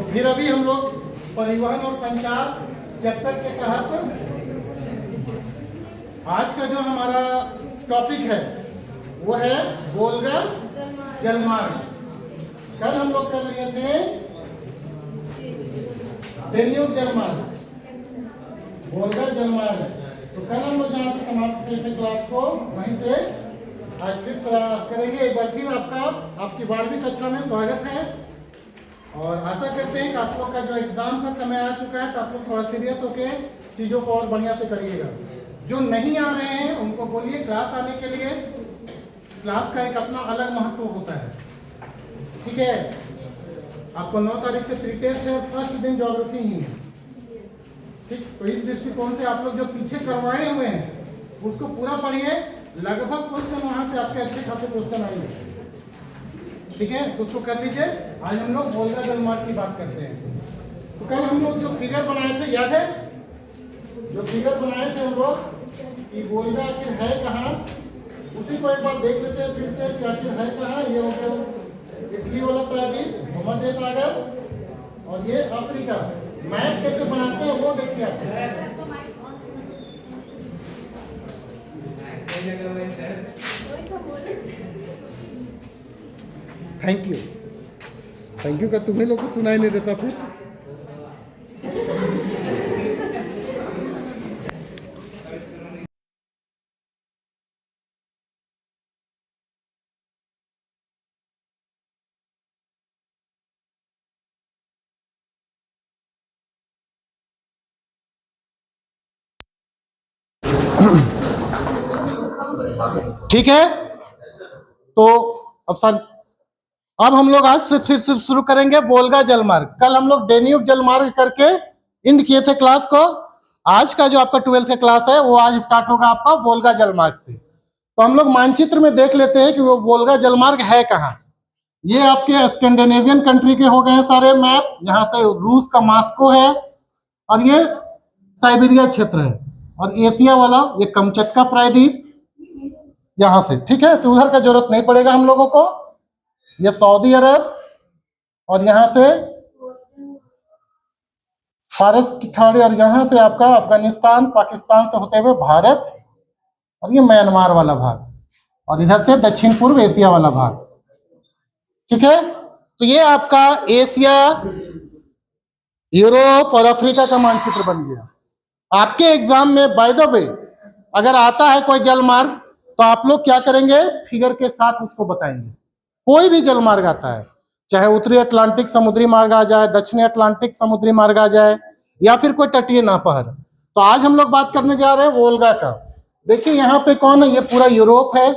फिर अभी हम लोग परिवहन और संचार चैप्टर के तहत आज का जो हमारा टॉपिक है वो है वोल्गा जलमार्ग। कल हम लोग कर लिए थे डेन्यूब जलमार्ग, वोल्गा जलमार्ग। तो कल हम लोग जहाँ से समाप्त किए थे क्लास को वहीं से आज फिर करेंगे। एक बार फिर आपकी 12वीं कक्षा में स्वागत है और आशा करते हैं कि आप लोग का जो एग्जाम का समय आ चुका है तो आप लोग थोड़ा सीरियस होके चीज़ों को और बढ़िया से करिएगा। जो नहीं आ रहे हैं उनको बोलिए क्लास आने के लिए। क्लास का एक अपना अलग महत्व होता है, ठीक है। आपको 9 तारीख से प्री टेस्ट है, फर्स्ट दिन ज्योग्राफी ही है, ठीक। तो इस दृष्टिकोण से आप लोग जो पीछे करवाए हुए हैं उसको पूरा पढ़िए। लगभग क्वेश्चन वहां से आपके अच्छे खासे क्वेश्चन आएंगे, ठीक है। तो उसको कर लीजिए। आज हम लोग वोल्गा जलमार्ग की बात करते हैं। तो कल हम लोग जो फिगर बनाए थे याद है, जो फिगर बनाए थे हम लोग कि वोल्गा आखिर है कहाँ, उसी को एक बार देख लेते हैं फिर से कि आखिर है कहाँ। ये हो गया इटली वाला प्रायद्वीप, भूमध्य सागर और ये अफ्रीका। मैप कैसे बनाते हैं वो देखिए आप। थैंक यू का तुम्हें लोग को सुनाई नहीं देता फिर। ठीक है। तो अब हम लोग आज से फिर से शुरू करेंगे वोल्गा जलमार्ग। कल हम लोग डेन्यूब जलमार्ग करके एंड किए थे क्लास को। आज का जो आपका 12th का क्लास है वो आज स्टार्ट होगा आपका वोल्गा जलमार्ग से। तो हम लोग मानचित्र में देख लेते हैं कि वो वोल्गा जलमार्ग है कहाँ। ये आपके स्कैंडिनेवियन कंट्री के हो गए हैं सारे मैप। यहाँ से रूस का मास्को है और ये साइबेरिया क्षेत्र है और एशिया वाला ये कमचटका प्रायद्वीप यहां से, ठीक है। तो उधर का जरूरत नहीं पड़ेगा हम लोगों को। ये सऊदी अरब और यहां से फारस की खाड़ी और यहां से आपका अफगानिस्तान पाकिस्तान से होते हुए भारत और ये म्यांमार वाला भाग और इधर से दक्षिण पूर्व एशिया वाला भाग, ठीक है। तो ये आपका एशिया, यूरोप और अफ्रीका का मानचित्र बन गया। आपके एग्जाम में बाय द वे अगर आता है कोई जलमार्ग तो आप लोग क्या करेंगे, फिगर के साथ उसको बताएंगे। कोई भी जलमार्ग आता है, चाहे उत्तरी अटलांटिक समुद्री मार्ग आ जाए, दक्षिणी अटलांटिक समुद्री मार्ग आ जाए या फिर कोई तटीय नापहर। तो आज हम लोग बात करने जा रहे हैं वोल्गा का। देखिए यहाँ पे कौन है, ये पूरा यूरोप है।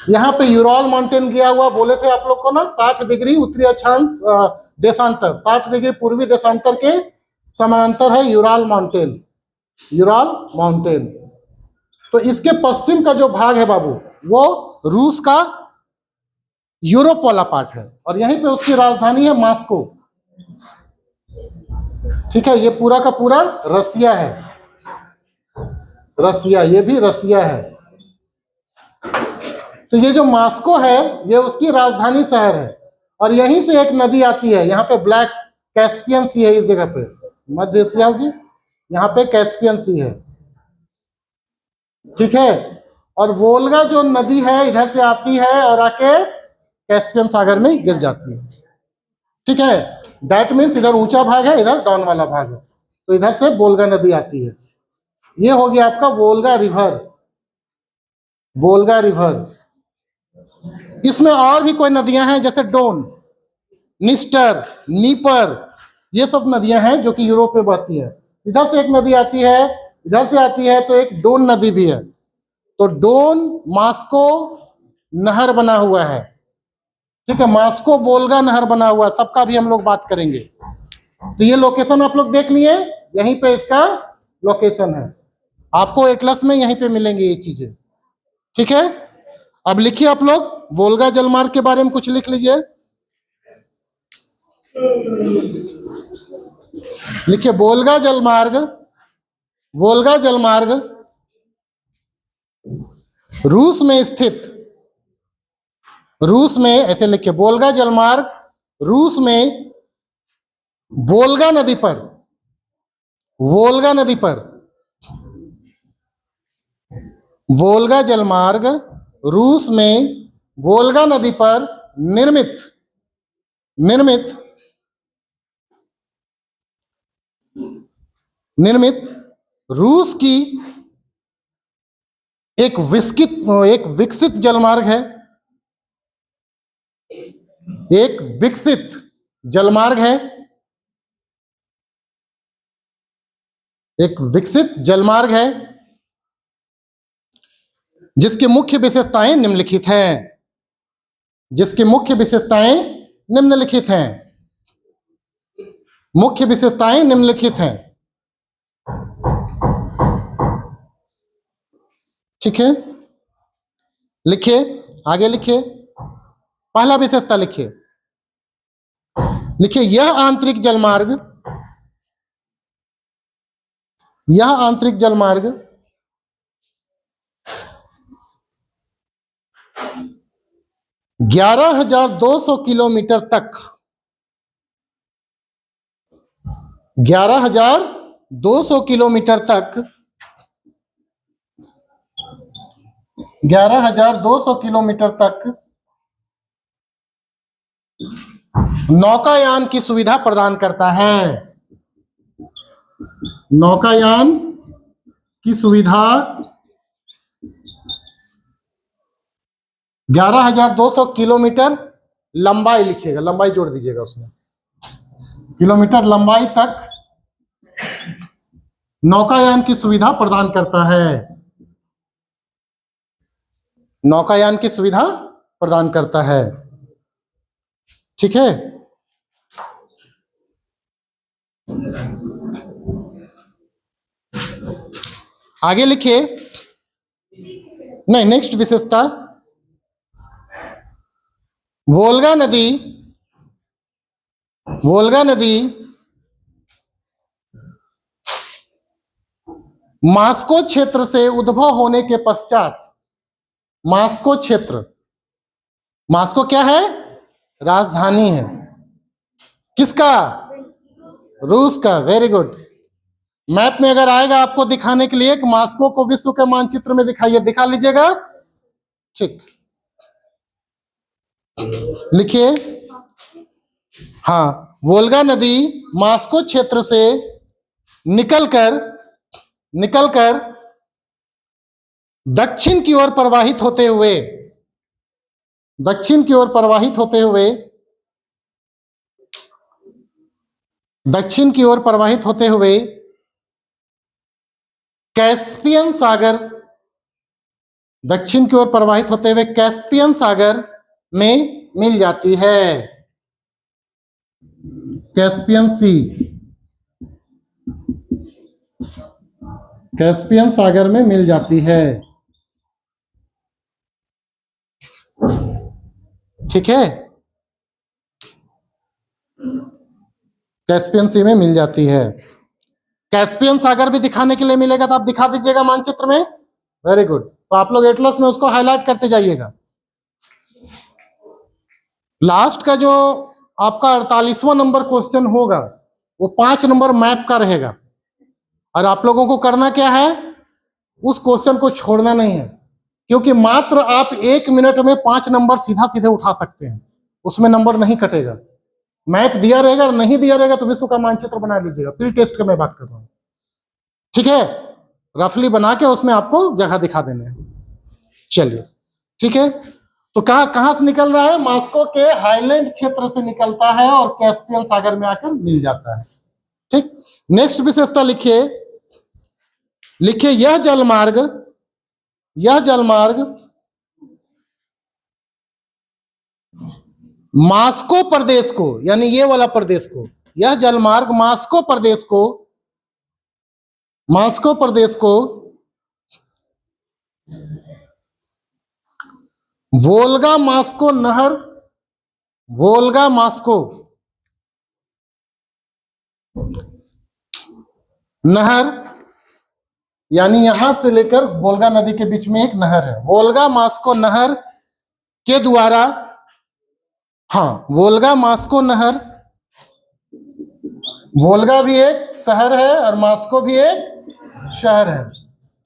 यहाँ पे यूरल माउंटेन गया हुआ, बोले थे आप लोग को ना 60 डिग्री उत्तरी अक्षांश देशांतर, 60 डिग्री पूर्वी देशांतर के समानांतर है यूरल माउंटेन, यूरल माउंटेन। तो इसके पश्चिम का जो भाग है बाबू वो रूस का यूरोप वाला पार्ट है और यहीं पे उसकी राजधानी है मॉस्को, ठीक है। ये पूरा का पूरा रसिया है, रसिया, ये भी रसिया है। तो ये जो मॉस्को है ये उसकी राजधानी शहर है और यहीं से एक नदी आती है। यहाँ पे ब्लैक कैस्पियन सी है, इस जगह पे मध्य एशिया होगी, यहाँ पे कैस्पियन सी है, ठीक है। और वोल्गा जो नदी है इधर से आती है और आके कैस्पियन सागर में गिर जाती है, ठीक है। दैट मीन्स इधर ऊंचा भाग है, इधर डाउन वाला भाग है। तो इधर से वोल्गा नदी आती है। ये हो गया आपका वोल्गा रिवर, वोल्गा रिवर। इसमें और भी कोई नदियां हैं जैसे डोन, निस्टर, नीपर, ये सब नदियां हैं जो कि यूरोप में बहती है। इधर से एक नदी आती है, इधर से आती है, तो एक डोन नदी भी है। तो डोन मॉस्को नहर बना हुआ है, ठीक है। मॉस्को वोल्गा नहर बना हुआ है, सबका भी हम लोग बात करेंगे। तो ये लोकेशन आप लोग देख लिए, यहीं पे इसका लोकेशन है। आपको एटलस में यहीं पे मिलेंगे ये चीजें, ठीक है। अब लिखिए आप लोग वोल्गा जलमार्ग के बारे में कुछ लिख लीजिए। लिखिए वोल्गा जलमार्ग, वोल्गा जलमार्ग रूस में स्थित, रूस में, ऐसे लिखिए वोल्गा जलमार्ग रूस में वोल्गा नदी पर, वोल्गा नदी पर वोल्गा जलमार्ग रूस में वोल्गा नदी पर निर्मित निर्मित निर्मित रूस की एक विकसित जलमार्ग है, एक विकसित जलमार्ग है, एक विकसित जलमार्ग है जिसकी मुख्य विशेषताएं निम्नलिखित हैं, जिसकी मुख्य विशेषताएं निम्नलिखित हैं, मुख्य विशेषताएं निम्नलिखित हैं। ठीक है, लिखिए, आगे लिखिए। पहला विशेषता लिखिए, लिखिए यह आंतरिक जलमार्ग 11,200 किलोमीटर तक 11,200 किलोमीटर तक 11,200 किलोमीटर तक नौकायान की सुविधा प्रदान करता है, नौकायान की सुविधा 11,200 किलोमीटर लंबाई लिखिएगा, लंबाई जोड़ दीजिएगा उसमें, किलोमीटर लंबाई तक नौकायान की सुविधा प्रदान करता है, नौकायान की सुविधा प्रदान करता है। ठीक है, आगे लिखिए। नहीं, नेक्स्ट विशेषता, वोल्गा नदी मॉस्को क्षेत्र से उद्भव होने के पश्चात, मॉस्को क्षेत्र, मॉस्को क्या है? राजधानी है, किसका? रूस का। Very good. मैप में अगर आएगा आपको दिखाने के लिए कि मॉस्को को विश्व के मानचित्र में दिखाइए, दिखा लीजिएगा। ठीक, लिखिए। हाँ, वोल्गा नदी मॉस्को क्षेत्र से निकलकर दक्षिण की ओर प्रवाहित होते हुए दक्षिण की ओर प्रवाहित होते हुए कैस्पियन सागर, दक्षिण की ओर प्रवाहित होते हुए कैस्पियन सागर में मिल जाती है, कैस्पियन सी, कैस्पियन सागर में मिल जाती है। ठीक है, कैस्पियन सी में मिल जाती है। कैस्पियन सागर भी दिखाने के लिए मिलेगा तो आप दिखा दीजिएगा मानचित्र में। Very good. तो आप लोग एटलस में उसको हाईलाइट करते जाइएगा। लास्ट का जो आपका 48वां नंबर क्वेश्चन होगा वो 5 नंबर मैप का रहेगा, और आप लोगों को करना क्या है, उस क्वेश्चन को छोड़ना नहीं है, क्योंकि मात्र आप 1 मिनट में 5 नंबर सीधा सीधे उठा सकते हैं, उसमें नंबर नहीं कटेगा। मैप दिया रहेगा, नहीं दिया रहेगा तो विश्व का मानचित्र बना लीजिएगा। प्री टेस्ट का मैं बात कर रहा हूं। ठीक है, रफली बना के उसमें आपको जगह दिखा देने हैं। चलिए, ठीक है। तो कहां से निकल रहा है? मॉस्को के हाईलैंड क्षेत्र से निकलता है और कैस्पियन सागर में आकर मिल जाता है। ठीक, नेक्स्ट विशेषता लिखिए, यह जलमार्ग मॉस्को प्रदेश को, यानी ये वाला प्रदेश को, यह जलमार्ग मॉस्को प्रदेश को वोल्गा मॉस्को नहर, यानी यहां से लेकर वोल्गा नदी के बीच में एक नहर है, वोल्गा मॉस्को नहर के द्वारा, हाँ, वोल्गा मॉस्को नहर वोल्गा भी एक शहर है और मास्को भी एक शहर है।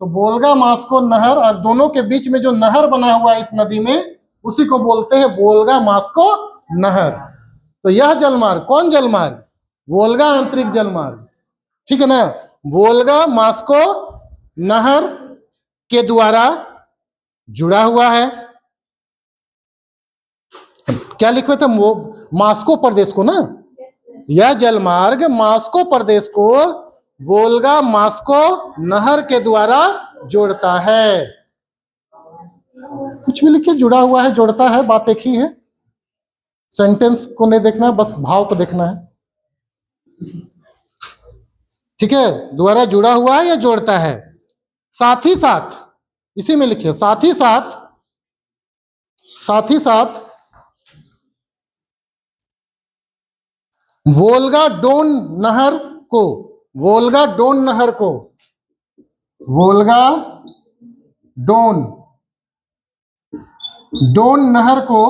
तो वोल्गा मास्को नहर और दोनों के बीच में जो नहर बना हुआ है इस नदी में, उसी को बोलते हैं वोल्गा मास्को नहर। तो यह जलमार्ग, कौन जलमार्ग? वोल्गा आंतरिक जलमार्ग, ठीक है ना। वोल्गा मास्को नहर के द्वारा जुड़ा हुआ है। क्या लिखे थे? मास्को प्रदेश को ना, यह जलमार्ग मास्को प्रदेश को वोल्गा मास्को नहर के द्वारा जोड़ता है। कुछ भी लिखिए, जुड़ा हुआ है, जोड़ता है, बात एक ही है। सेंटेंस को नहीं देखना है, बस भाव को देखना है, ठीक है। द्वारा जुड़ा हुआ है या जोड़ता है। साथ ही साथ, इसी में लिखिए, साथ ही साथ, साथ ही साथ वोल्गा डोन नहर को, वोल्गा डोन नहर को, वोल्गा डोन, डोन नहर को,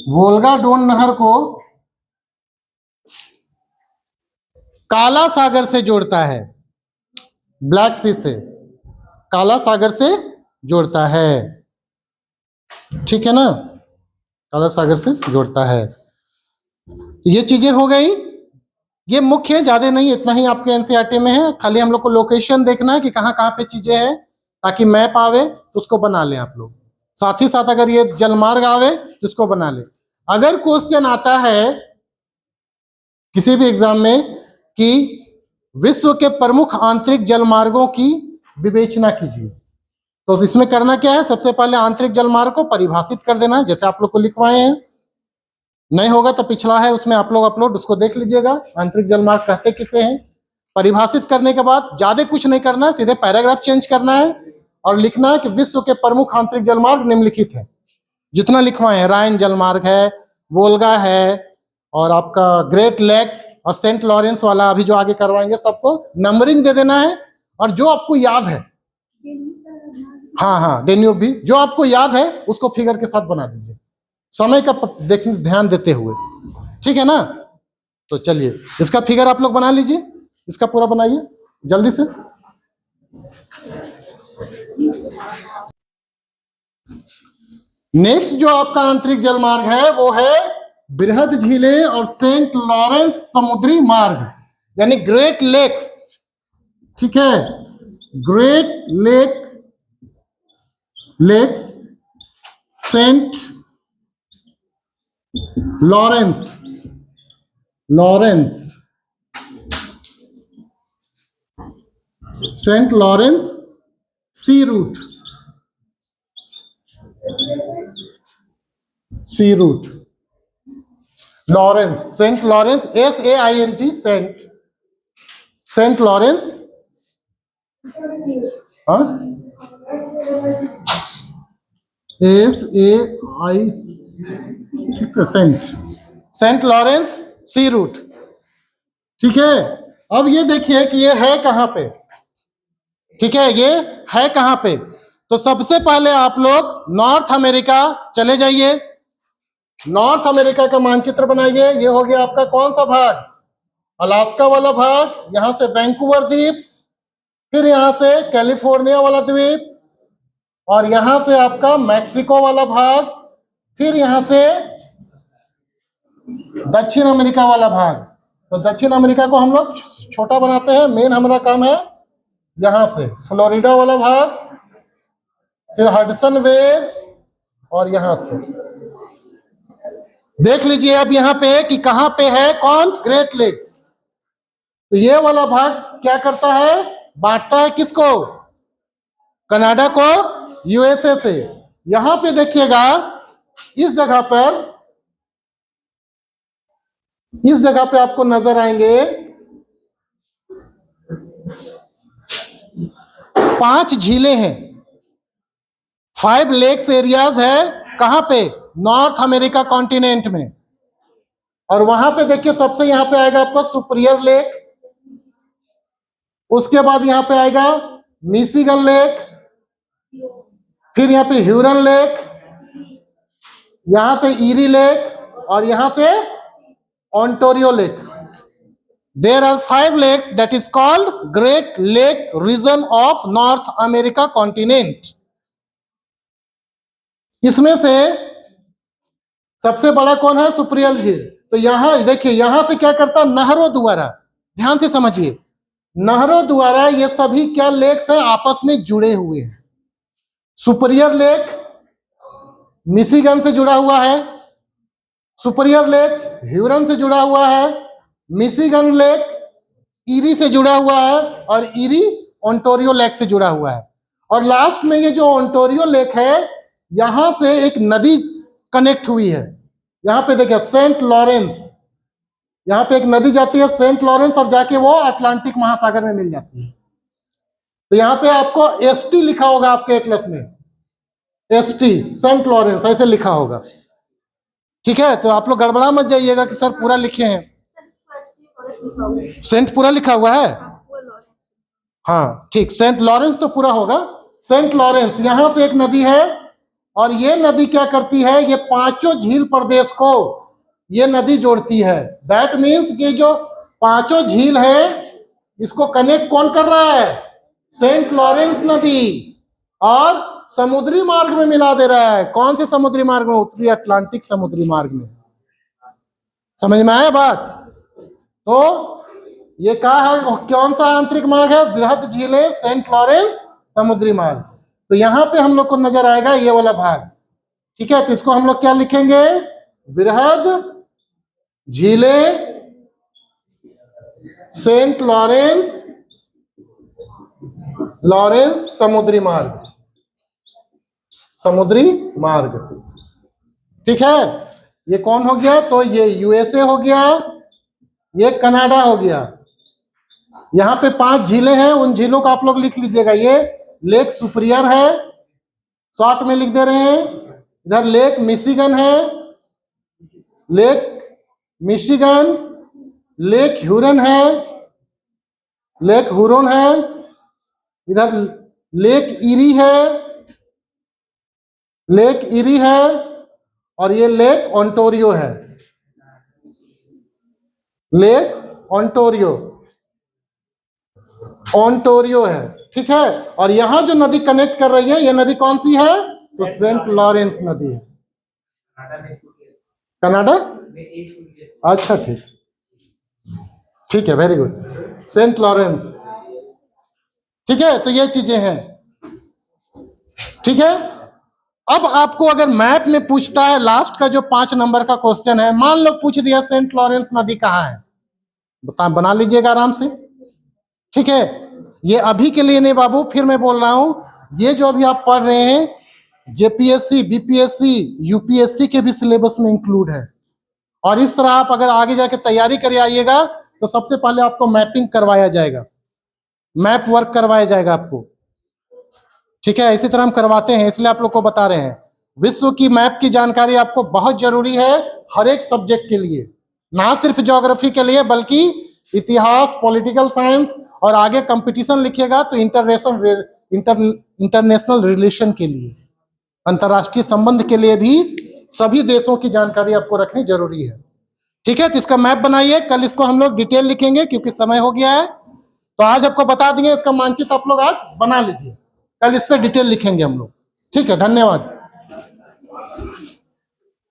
वोल्गा डोन नहर को काला सागर से जोड़ता है। ब्लैक सी से काला सागर से जोड़ता है, ठीक है ना, काला सागर से जोड़ता है। ये चीजें हो गई, ये मुख्य है, ज्यादा नहीं, इतना ही आपके एनसीईआरटी में है। खाली हम लोग को लोकेशन देखना है कि कहाँ कहाँ पे चीजें हैं, ताकि मैप आवे तो उसको बना लें आप लोग। साथ ही साथ अगर ये जलमार्ग आवे तो इसको बना ले। अगर क्वेश्चन आता है किसी भी एग्जाम में कि विश्व के प्रमुख आंतरिक जलमार्गों की विवेचना कीजिए, तो इसमें करना क्या है? सबसे पहले आंतरिक जलमार्ग को परिभाषित कर देना है, जैसे आप लोग को लिखवाए हैं। नहीं होगा तो पिछला है, उसमें आप लोग अपलोड, उसको देख लीजिएगा, आंतरिक जलमार्ग कहते किसे हैं। परिभाषित करने के बाद ज्यादा कुछ नहीं करना है, सीधे पैराग्राफ चेंज करना है और लिखना है कि विश्व के प्रमुख आंतरिक जलमार्ग निम्नलिखित है। जितना लिखवाए हैं, राइन जलमार्ग है, वोल्गा है, और आपका ग्रेट लेक्स और सेंट लॉरेंस वाला अभी जो आगे करवाएंगे, सबको नंबरिंग दे देना है। और जो आपको याद है, हाँ हाँ, डेन्यूब भी, जो आपको याद है उसको फिगर के साथ बना दीजिए, समय का देखने ध्यान देते हुए, ठीक है ना। तो चलिए इसका फिगर आप लोग बना लीजिए, इसका पूरा बनाइए जल्दी से। नेक्स्ट जो आपका आंतरिक जलमार्ग है वो है बृहद झीलें और सेंट लॉरेंस समुद्री मार्ग, यानी ग्रेट लेक्स, ठीक है। Great lakes Saint Lawrence Saint Lawrence sea route Lawrence, Saint Lawrence, SAINT, Saint Lawrence, SAI, ठीक है, सेंट लॉरेंस सी रूट, ठीक है। अब ये देखिए कि ये है कहां पे, ठीक है, ये है कहां पे। तो सबसे पहले आप लोग नॉर्थ अमेरिका चले जाइए, नॉर्थ अमेरिका का मानचित्र बनाइए। ये हो गया आपका कौन सा भाग? अलास्का वाला भाग, यहां से वैंकूवर द्वीप, फिर यहां से कैलिफोर्निया वाला द्वीप, और यहां से आपका मैक्सिको वाला भाग, फिर यहां से दक्षिण अमेरिका वाला भाग। तो दक्षिण अमेरिका को हम लोग छोटा बनाते हैं, मेन हमारा काम है यहां से फ्लोरिडा वाला भाग, फिर हडसन वेज, और यहां से देख लीजिए अब यहां पे कि कहां पे है कौन? Great lakes. तो ये वाला भाग क्या करता है? बांटता है किसको? कनाडा को USA से। यहां पे देखिएगा इस जगह पे आपको नजर आएंगे 5 झीलें हैं, 5 लेक्स एरियाज है। कहां पे? नॉर्थ अमेरिका कॉन्टिनेंट में। और वहां पे देखिए सबसे यहां पे आएगा आपका सुपीरियर लेक, उसके बाद यहां पे आएगा मिशिगन लेक, फिर यहां पे ह्यूरन लेक, यहां से ईरी लेक, और यहां से Ontario lake. There are 5 lakes that is called great lake region of North America continent. इसमें से सबसे बड़ा कौन है? सुपरियल झील। तो यहां देखिए, यहां से क्या करता है? नहरों द्वारा, ध्यान से समझिए, नहरों द्वारा ये सभी क्या लेक्स हैं? आपस में जुड़े हुए हैं। सुपरियर लेक मिशिगन से जुड़ा हुआ है, सुपरियर लेक ह्यूरन से जुड़ा हुआ है, मिशिगन लेक ईरी से जुड़ा हुआ है, और ईरी ओंटारियो लेक से जुड़ा हुआ है। और लास्ट में ये जो ओंटारियो लेक है, यहां से एक नदी कनेक्ट हुई है। यहां पे देखिए सेंट लॉरेंस, यहां पे एक नदी जाती है सेंट लॉरेंस, और जाके वो अटलांटिक महासागर में मिल जाती है। तो यहां पे आपको एसटी लिखा होगा आपके एटलस में, एसटी सेंट लॉरेंस ऐसे लिखा होगा। ठीक है, तो आप लोग गड़बड़ा मत जाइएगा कि सर पूरा लिखे हैं। सेंट पूरा लिखा हुआ है, हाँ ठीक, सेंट लॉरेंस तो पूरा होगा। सेंट लॉरेंस, यहां से एक नदी है, और ये नदी क्या करती है? ये पांचों झील प्रदेश को ये नदी जोड़ती है। दैट मीन्स कि जो पांचों झील है, इसको कनेक्ट कौन कर रहा है? सेंट लॉरेंस नदी, और समुद्री मार्ग में मिला दे रहा है। कौन से समुद्री मार्ग में? उत्तरी अटलांटिक समुद्री मार्ग में। समझ में आया बात? तो ये क्या है? कौन सा आंतरिक मार्ग है? बृहद झीलें सेंट लॉरेंस समुद्री मार्ग। तो यहां पे हम लोग को नजर आएगा ये वाला भाग। ठीक है, तो इसको हम लोग क्या लिखेंगे? बृहद झीलें सेंट लॉरेंस समुद्री मार्ग, समुद्री मार्ग। ठीक है, ये कौन हो गया? तो ये यूएसए हो गया, ये कनाडा हो गया। यहां पे 5 झीलें हैं, उन झीलों को आप लोग लिख लीजिएगा। ये लेक सुपरियर है, शॉर्ट में लिख दे रहे हैं। इधर लेक मिशिगन है, लेक मिशिगन, लेक ह्यूरन है, लेक हुरोन है, इधर लेक ईरी है, लेक ईरी है, और ये लेक ओंटारियो है, लेक ओंटारियो, ओंटारियो है। ठीक है, और यहां जो नदी कनेक्ट कर रही है, ये नदी कौन सी है? तो सेंट लॉरेंस नदी है। कनाडा, अच्छा ठीक, ठीक है, वेरी गुड, सेंट लॉरेंस। ठीक है, तो ये चीजें हैं। ठीक है, अब आपको अगर मैप में पूछता है, लास्ट का जो 5 नंबर का क्वेश्चन है, मान लो पूछ दिया सेंट लॉरेंस नदी कहाँ है, बना लीजिएगा आराम से। ठीक है, ये अभी के लिए नहीं बाबू, फिर मैं बोल रहा हूं, ये जो अभी आप पढ़ रहे हैं जेपीएससी, बीपीएससी, यूपीएससी के भी सिलेबस में इंक्लूड है। और इस तरह आप अगर आगे जाके तैयारी करे आइएगा, तो सबसे पहले आपको मैपिंग करवाया जाएगा, मैप वर्क करवाया जाएगा आपको। ठीक है, इसी तरह हम करवाते हैं, इसलिए आप लोग को बता रहे हैं। विश्व की मैप की जानकारी आपको बहुत जरूरी है हर एक सब्जेक्ट के लिए, ना सिर्फ ज्योग्राफी के लिए, बल्कि इतिहास, पॉलिटिकल साइंस, और आगे कंपटीशन लिखिएगा तो इंटरनेशनल रिलेशन के लिए, अंतर्राष्ट्रीय संबंध के लिए भी सभी देशों की जानकारी आपको रखनी जरूरी है। ठीक है, तो इसका मैप बनाइए, कल इसको हम लोग डिटेल लिखेंगे क्योंकि समय हो गया है। तो आज आपको बता देंगे, इसका मानचित्र आप लोग आज बना लीजिए, कल इस पर डिटेल लिखेंगे हम लोग। ठीक है, धन्यवाद।